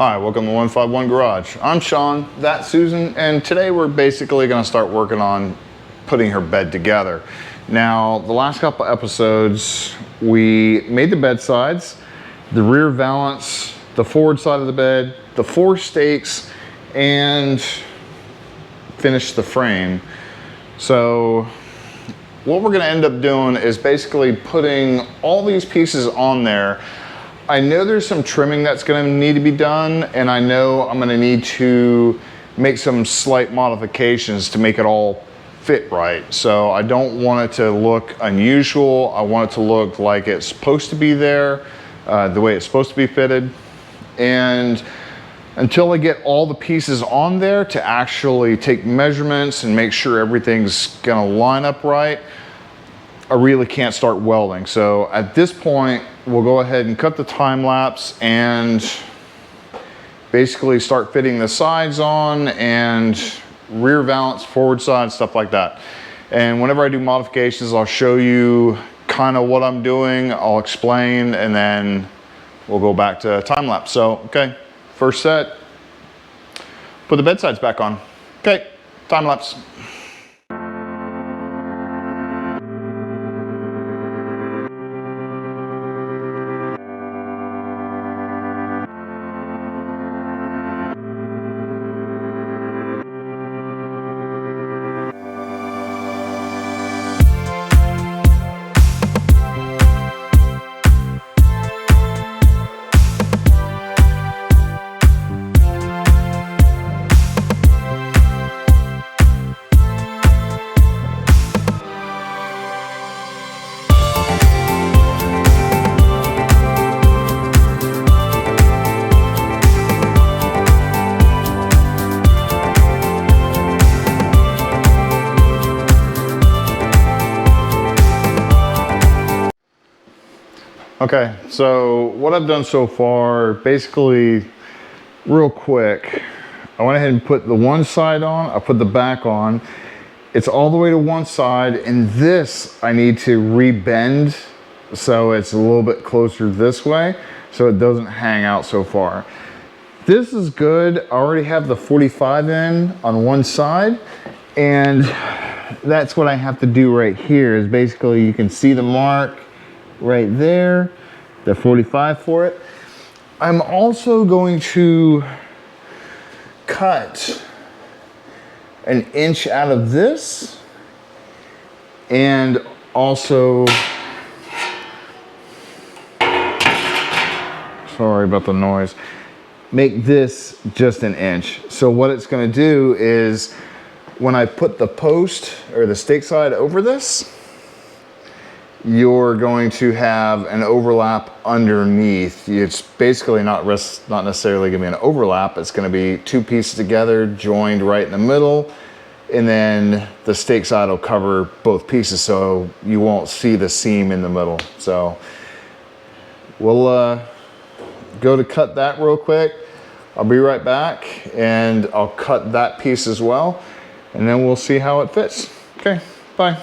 Hi, welcome to 151 Garage. I'm Sean, that's Susan, and today we're basically going to start working on putting her bed together. Now, the last couple episodes, we made the bed sides, the rear valance, the forward side of the bed, the 4 stakes, and finished the frame. So what we're going to end up doing is basically putting all these pieces on there. I know there's some trimming that's going to need to be done, and I know I'm going to need to make some slight modifications to make it all fit right. So I don't want it to look unusual. I want it to look like it's supposed to be there, the way it's supposed to be fitted. And until I get all the pieces on there to actually take measurements and make sure everything's going to line up right, I really can't start welding. So at this point, we'll go ahead and cut the time lapse and basically start fitting the sides on and rear valance, forward side, stuff like that. And whenever I do modifications, I'll show you kind of what I'm doing. I'll explain, and then we'll go back to time lapse. So, okay, first set, put the bed sides back on. Okay, time lapse. Okay, so what I've done so far, basically real quick, I went ahead and put the one side on, I put the back on. It's all the way to one side, and this I need to rebend so it's a little bit closer this way so it doesn't hang out so far. This is good. I already have the 45 in on one side, and that's what I have to do right here is basically you can see the mark right there, the 45 for it. I'm also going to cut an inch out of this, and also, sorry about the noise, make this just an inch. So what it's going to do is when I put the post or the stake side over this, you're going to have an overlap underneath. It's basically not necessarily going to be an overlap. It's going to be 2 pieces together, joined right in the middle, and then the stake side will cover both pieces, so you won't see the seam in the middle. So we'll go to cut that real quick. I'll be right back, and I'll cut that piece as well, and then we'll see how it fits. Okay, bye.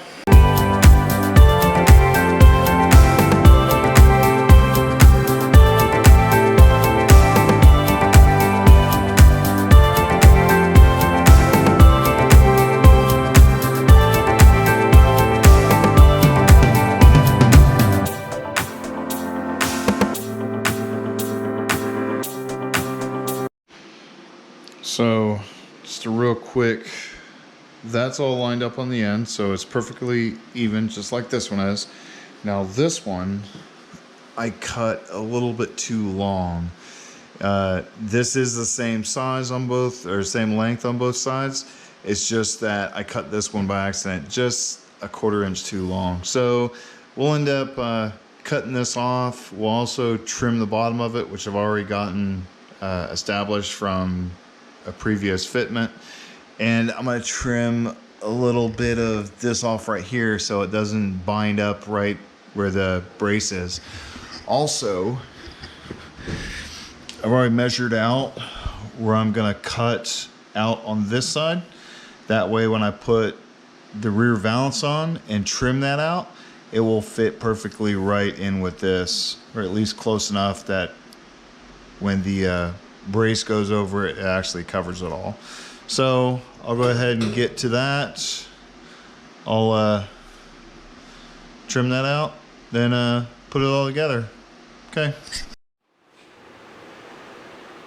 So just a real quick, that's all lined up on the end, so it's perfectly even, just like this one is. Now this one, I cut a little bit too long. This is the same size on both, or same length on both sides. It's just that I cut this one by accident, just a 1/4 inch too long. So we'll end up cutting this off. We'll also trim the bottom of it, which I've already gotten established from a previous fitment, and I'm going to trim a little bit of this off right here so it doesn't bind up right where the brace is. Also, I've already measured out where I'm going to cut out on this side. That way when I put the rear valance on and trim that out, it will fit perfectly right in with this, or at least close enough that when the brace goes over it, it actually covers it all. So I'll go ahead and get to that. I'll trim that out, then put it all together. Okay.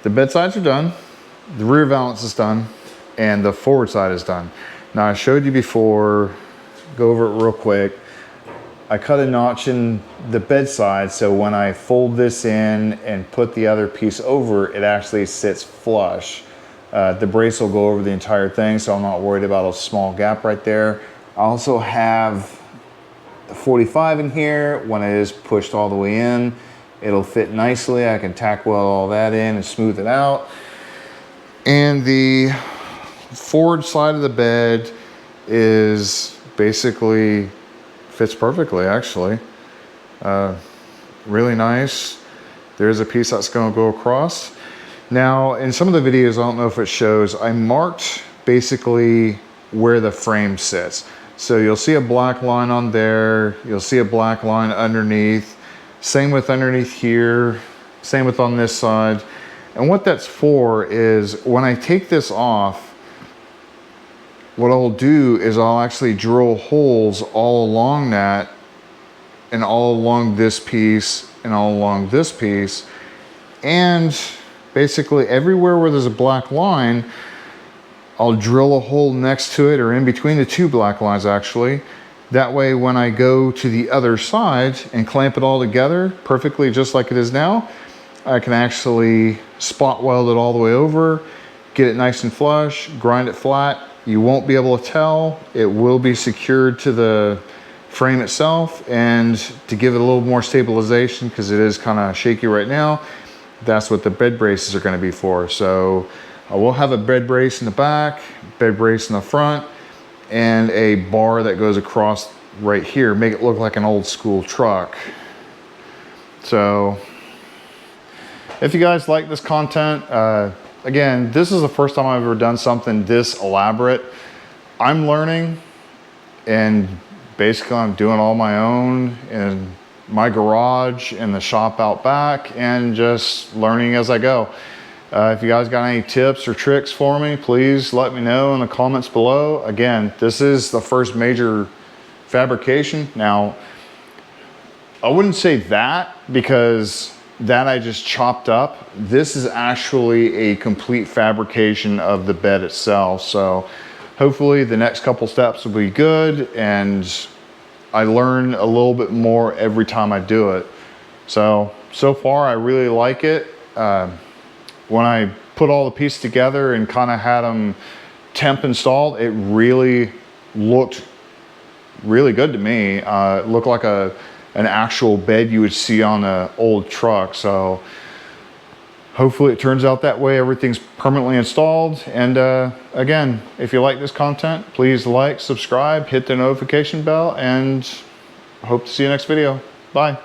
The bed sides are done, the rear valance is done, and the forward side is done. Now I showed you before, go over it real quick. I cut a notch in the bed side, so when I fold this in and put the other piece over, it actually sits flush. The brace will go over the entire thing, so I'm not worried about a small gap right there. I also have the 45 in here. When it is pushed all the way in, it'll fit nicely. I can tack weld all that in and smooth it out. And the forward side of the bed is basically fits perfectly, actually. Really nice. There's a piece that's going to go across. Now, in some of the videos, I don't know if it shows, I marked basically where the frame sits. So you'll see a black line on there. You'll see a black line underneath. Same with underneath here. Same with on this side. And what that's for is when I take this off, what I'll do is I'll actually drill holes all along that and all along this piece and all along this piece. And basically everywhere where there's a black line, I'll drill a hole next to it or in between the two black lines actually. That way when I go to the other side and clamp it all together perfectly just like it is now, I can actually spot weld it all the way over, get it nice and flush, grind it flat. You won't be able to tell. It will be secured to the frame itself, and to give it a little more stabilization because it is kind of shaky right now, that's what the bed braces are going to be for. So I will have a bed brace in the back, bed brace in the front, and a bar that goes across right here, make it look like an old school truck. So if you guys like this content, again, this is the first time I've ever done something this elaborate. I'm learning, and basically I'm doing all my own in my garage and the shop out back, and just learning as I go. If you guys got any tips or tricks for me, please let me know in the comments below. Again, this is the first major fabrication. Now, I wouldn't say that because that I just chopped up. This is actually a complete fabrication of the bed itself. So hopefully the next couple steps will be good, and I learn a little bit more every time I do it. So far I really like it. When I put all the pieces together and kind of had them temp installed, it really looked really good to me. It looked like an actual bed you would see on an old truck. So hopefully it turns out that way. Everything's permanently installed. And again, if you like this content, please like, subscribe, hit the notification bell, and hope to see you next video. Bye.